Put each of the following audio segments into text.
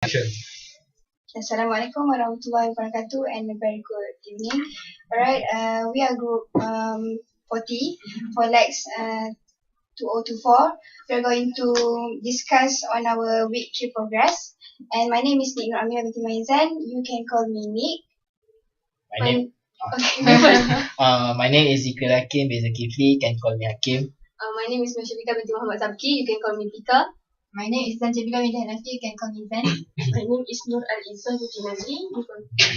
Assalamualaikum warahmatullahi wabarakatuh and a very good evening. Alright, we are group 40 for LAX2024. We are going to discuss on our week 3 progress. And my name is Nik Nur Amira binti Maizan. You can call me Nik. My name is Zikri Hakim bin Zulkifli, can call me Hakim. My name is Mashabika binti Muhammad Sabki, you can call me Tika. My name is Zanjabila binti Hanafi, you can call me Zan. My name is Nur Al-Izzah binti Nazri,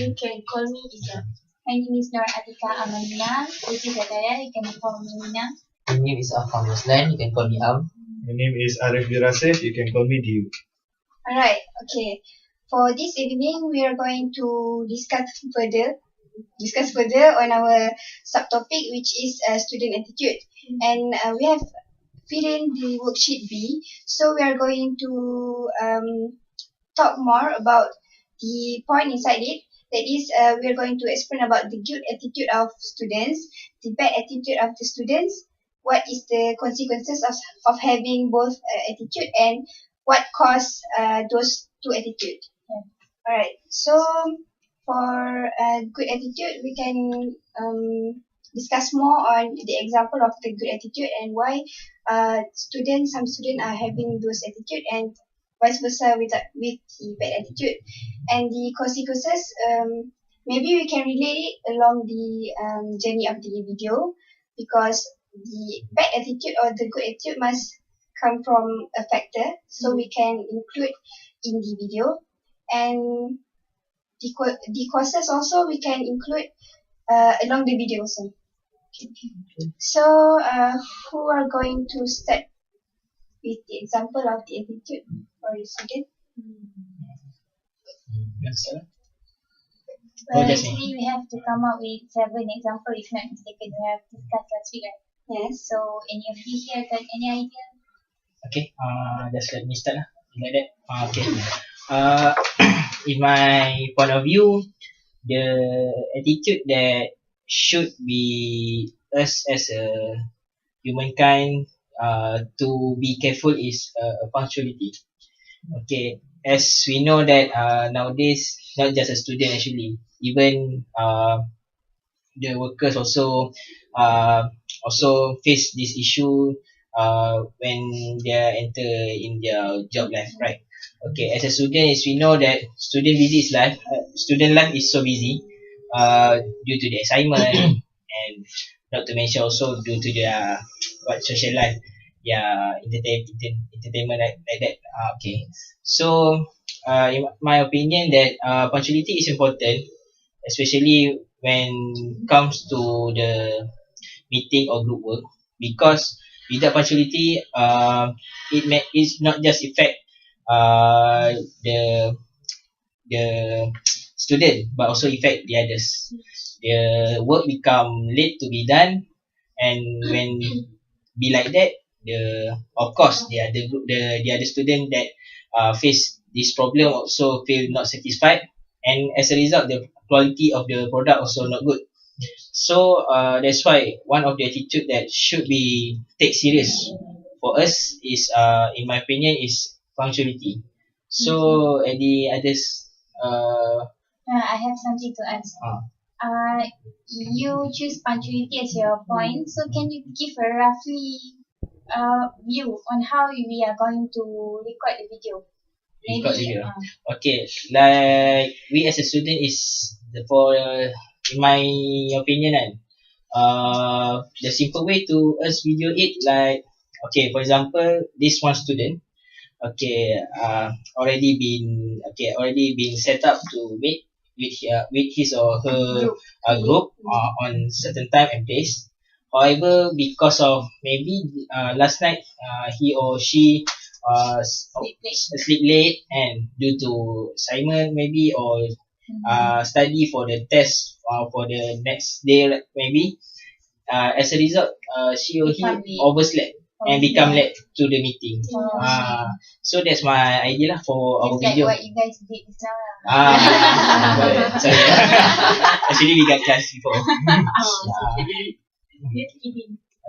you can call me Izzah. My name is Nur Atika Amalina, binti Zadaya, you can call me Mina. My name is Afam Roslan, you can call me Am. My name is Arif Birasif, you can call me Diu. Alright, okay. For this evening, we are going to discuss further on our subtopic, which is student attitude. And we have fill in the worksheet B. So we are going to talk more about the point inside it. That is, we are going to explain about the good attitude of students, the bad attitude of the students, what is the consequences of having both attitude, and what cause those two attitudes. Yeah. Alright, so for good attitude, we can discuss more on the example of the good attitude and why some students are having those attitude and vice versa with the bad attitude. And the consequences, maybe we can relate it along the journey of the video, because the bad attitude or the good attitude must come from a factor, so we can include in the video. And the causes also we can include along the video also. So who are going to start with the example of the attitude for the student? Actually, we have to come up with 7 examples, if not mistaken, we have discussed last week, right? Yes. So any of you here got any idea? Okay, just let me start lah. Like that. Okay. In my point of view, the attitude that should be us as a humankind to be careful is punctuality. Okay, as we know that nowadays, not just a student actually, even the workers also face this issue when they enter in their job life, right? Okay, as a student, as we know that student life is so busy due to the assignment and not to mention also due to their social life, entertainment like that. Okay, so in my opinion that punctuality is important, especially when comes to the meeting or group work, because without punctuality, it's not just affect the student but also affect the others. The work become late to be done, and when be like that, of course the other student that face this problem also feel not satisfied, and as a result the quality of the product also not good. So that's why one of the attitude that should be take serious for us is in my opinion is punctuality. So any others I have something to ask. You choose punctuality as your point, so can you give a roughly view on how we are going to record the video? Okay, like we as a student is in my opinion the simple way to us video it, like okay, for example, this one student already been set up to meet with his or her group on certain time and place. However, because of maybe last night he or she sleep late, and due to assignment maybe, or study for the test for the next day, like maybe as a result she or he overslept and become late to the meeting. So that's my idea lah for our video. Like what you guys did just now. Sorry. Actually we got class before.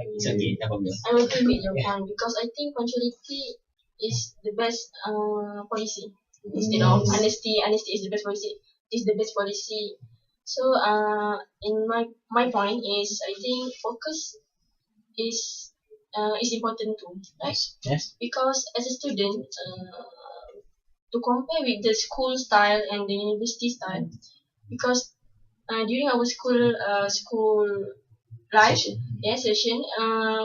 It's okay, no problem. I will agree with your point, because I think punctuality is the best policy. instead of honesty. Honesty is the best policy. Is the best policy. So in my point is, I think focus is important too, right? Yes. Because as a student, to compare with the school style and the university style, because during our school life session,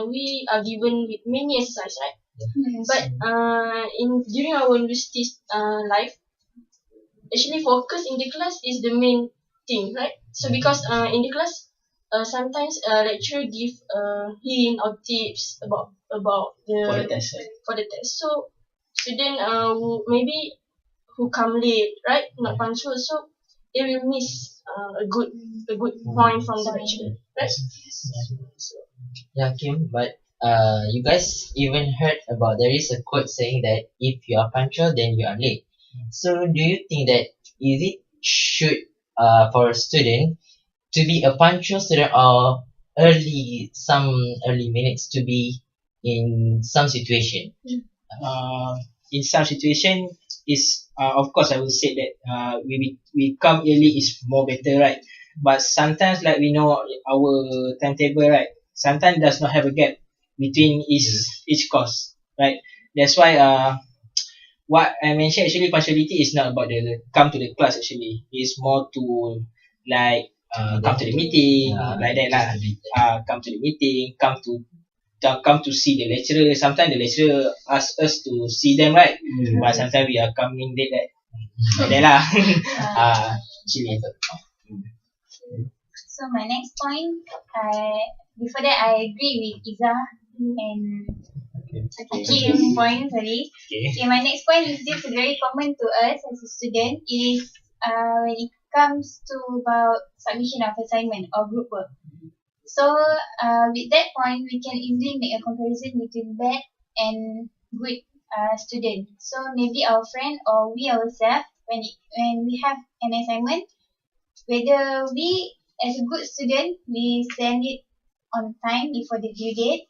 we are given with many exercise, right? Yes. But in during our university life, actually focus in the class is the main thing, right? So because in the class, sometimes lecturer give hint or tips about For the the test. for the test. So student who come late, right? Not punctual, so they will miss a good point from the lecturer, right? So, Yeah, Kim, but you guys even heard about there is a quote saying that if you are punctual, then you are late. So do you think that is it should for a student to be a punctual student or some early minutes to be in some situation? uh, in some situation is of course I will say that we come early is more better, right? But sometimes like we know our timetable, right, sometimes does not have a gap between each course, right? That's why what I mentioned, actually punctuality is not about the come to the class, actually it's more to like come to the meeting, like that lah. Come to the meeting, come to see the lecturer. Sometimes the lecturer ask us to see them, right? But sometimes we are coming late, right? Like that lah. Actually. So my next point, before that I agree with Iza and Kim's point, sorry. Okay. Okay, my next point is this very common to us as a student. It is when it comes to about submission of assignment or group work. So with that point, we can easily make a comparison between bad and good student. So maybe our friend or we ourselves, when we have an assignment, whether we as a good student we send it on time before the due date,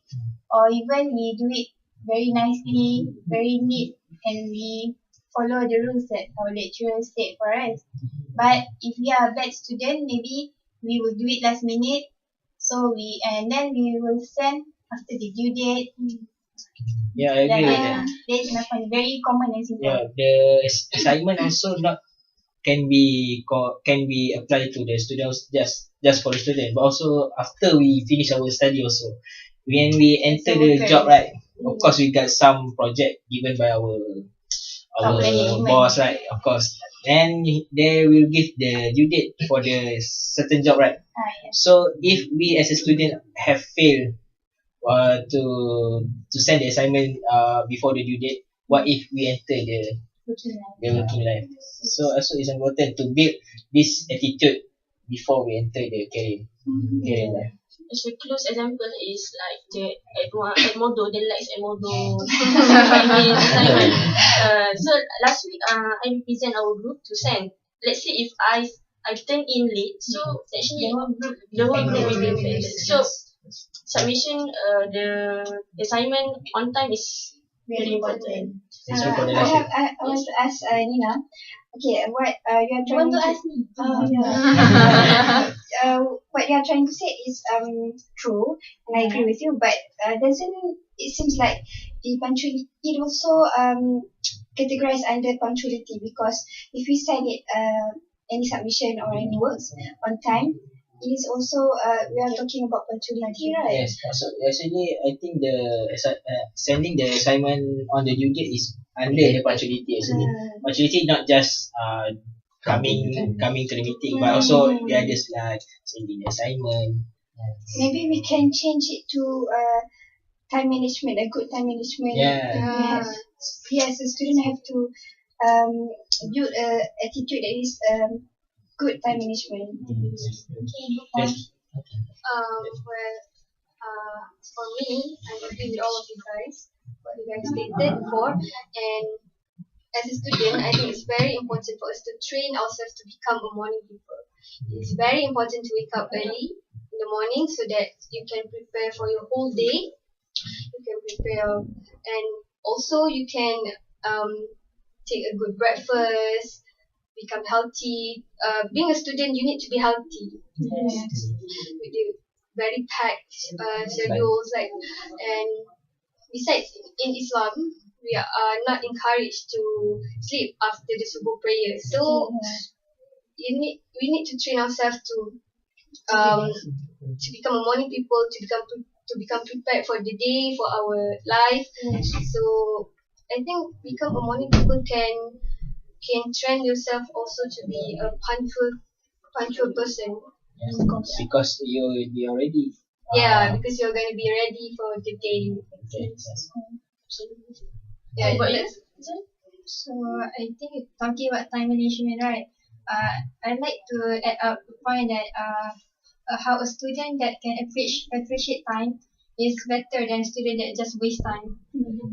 or even we do it very nicely, very neat, and we follow the rules that our lecturers set for us. But if we are a bad student, maybe we will do it last minute, and then we will send after the due date. Yeah, I agree with that. That is my point. Very common and simple. Yeah, the assignment also not can be applied to the students, just for the student, but also after we finish our study also. When we enter the job, right? Of course, we got some project given by our boss, right? Of course. Then they will give the due date for the certain job, right? Yes. So if we as a student have failed to send the assignment before the due date, what if we enter the working life? So also it's important to build this attitude before we enter the career life. as a close example is like the Edmodo, the LAX Edmodo assignment. So last week, I represent our group to send. Let's say if I turn in late, so actually the whole group will be affected. So submission, the assignment on time is very important. That's why for the I last have I want to ask Nina. Okay, what you are You trying want to ask me? what you are trying to say is true, and I agree with you. But doesn't it seems like the punctuality it also categorized under punctuality, because if we send it any submission or any works on time, it is also we are talking about punctuality, right? Yes, so actually I think sending the assignment on the due date is under the punctuality actually. Punctuality not just coming to the meeting, but also the others like sending the assignment. Maybe we can change it to time management, a good time management. Yeah. We as a student have to build a attitude that is good time management. Yes. For me, I agree with all of you guys, what you guys stated before. And as a student, I think it's very important for us to train ourselves to become a morning people. It's very important to wake up early in the morning so that you can prepare for your whole day. You can prepare, and also you can take a good breakfast, become healthy. Being a student, you need to be healthy. With the very packed schedules, like, and besides, in Islam, we are not encouraged to sleep after the subuh prayer. So we need to train ourselves to become a morning people, to become prepared for the day, for our life. So I think become a morning people can train yourself also to be a punctual person. Because you already. Yeah, because you're gonna be ready for the day. Yeah, But So I think talking about time management, right? I'd like to add up the point that how a student that can appreciate time is better than a student that just waste time.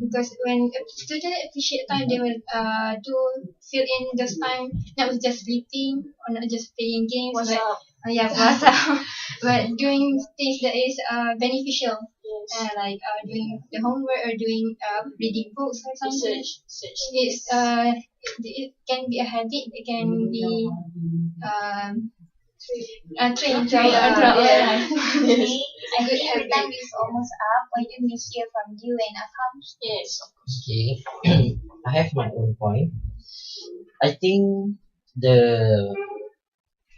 Because when a student appreciate time, they will do fill in those time not with just sleeping or not just playing games, what's but up? puasa, but doing things that is beneficial. Yes. Like doing the homework or doing reading books or something. Research. It can be a habit. It can be trained throughout our life. Yes. I think the time is almost up. Why don't we hear from you and Akam? Yes, of course. Okay, I have my own point. I think the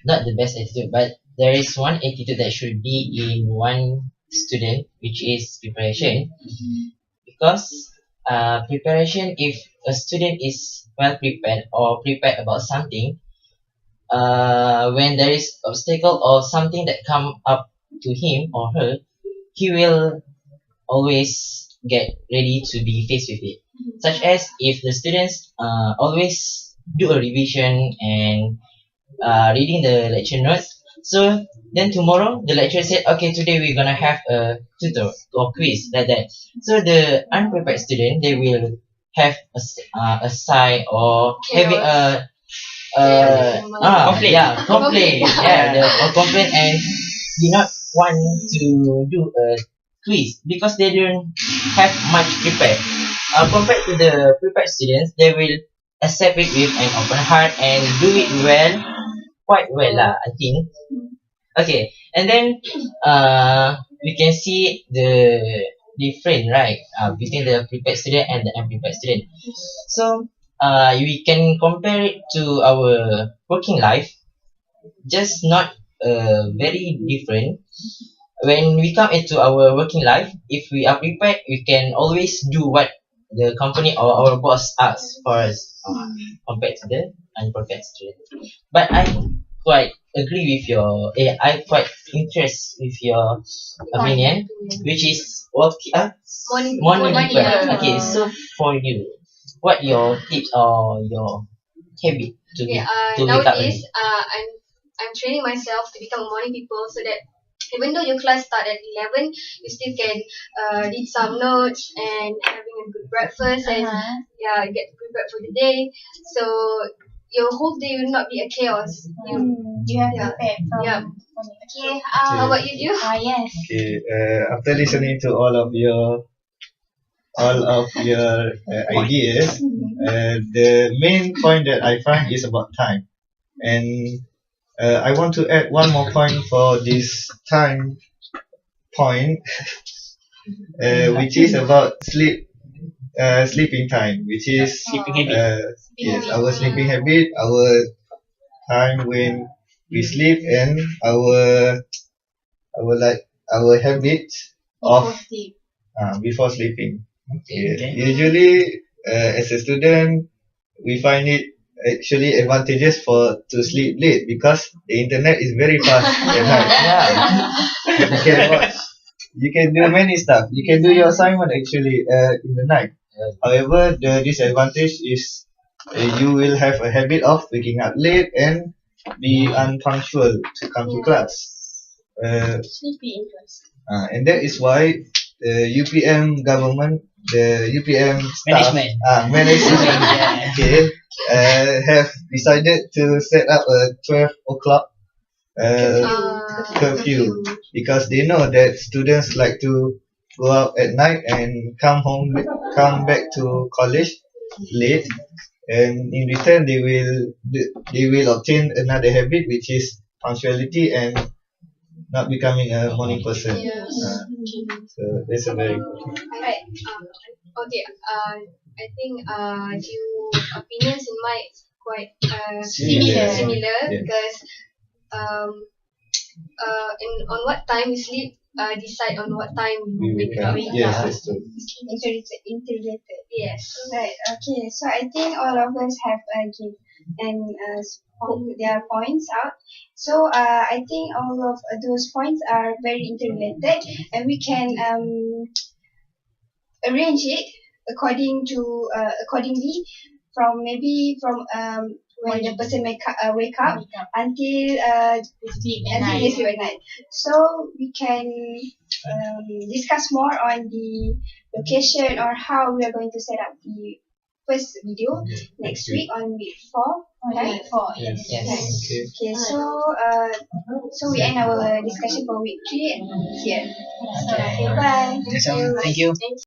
not the best attitude, but there is one attitude that should be in one student, which is preparation. Because preparation, if a student is well prepared or prepared about something, when there is obstacle or something that come up to him or her, he will always get ready to be faced with it. Such as if the students always do a revision and reading the lecture notes. So then tomorrow the lecturer said, okay, today we're gonna have a tutor or quiz like that. So the unprepared student, they will have a sigh or having a complain, or complain and do not want to do a quiz because they don't have much prepared. Compared to the prepared students, they will accept it with an open heart and do it well, quite well lah, I think. Okay, and then we can see the difference, right, between the prepared student and the unprepared student. So we can compare it to our working life, just not very different. When we come into our working life, if we are prepared, we can always do what the company or our boss asks for us, compared to the unprepared student. But I quite agree with your, I quite interest with your opinion, which is morning people. Okay, so for you, what your tips or your habit to wake up early? Nowadays, I'm training myself to become a morning people so that even though your class start at 11, you still can read some notes and having a good breakfast and get prepared for the day. So your whole day will not be a chaos. You have prepared from Okay, how about you, Ju? yes. Okay, after listening to all of your ideas, the main point that I find is about time, and I want to add one more point for this time point, which is about sleeping time, which is Sleeping habit. yes, our sleeping habit, our time when we sleep, and our habit of before sleeping. Okay. Usually, as a student, we find it actually advantageous to sleep late because the internet is very fast at night. Yeah. You can watch, you can do many stuff. You can do your assignment actually in the night. However, the disadvantage is you will have a habit of waking up late and be unpunctual to come to class. Sleepy in class. And that is why the UPM government, the UPM staff, management, okay, have decided to set up a 12 o'clock curfew because they know that students like to go out at night and come back to college late. and in return they will obtain another habit, which is punctuality and not becoming a morning person. Yeah. So that's a very Alright. Okay. I think your opinions in mine is quite Similar. similar Yeah. because on what time you sleep decide on what time we you wake up. Yes, that's true. Interrelated. Yes. Right. Okay. So I think all of us have give and spoke their points out. So I think all of those points are very interrelated, and we can arrange it accordingly from maybe from when the person wake up until they sleep at night. So we can discuss more on the location or how we are going to set up the first video next week on week 4, right? Yes. Yes. Okay. Okay, so we end our discussion for week 3 here. So, okay, bye. Yes, thank you. Thank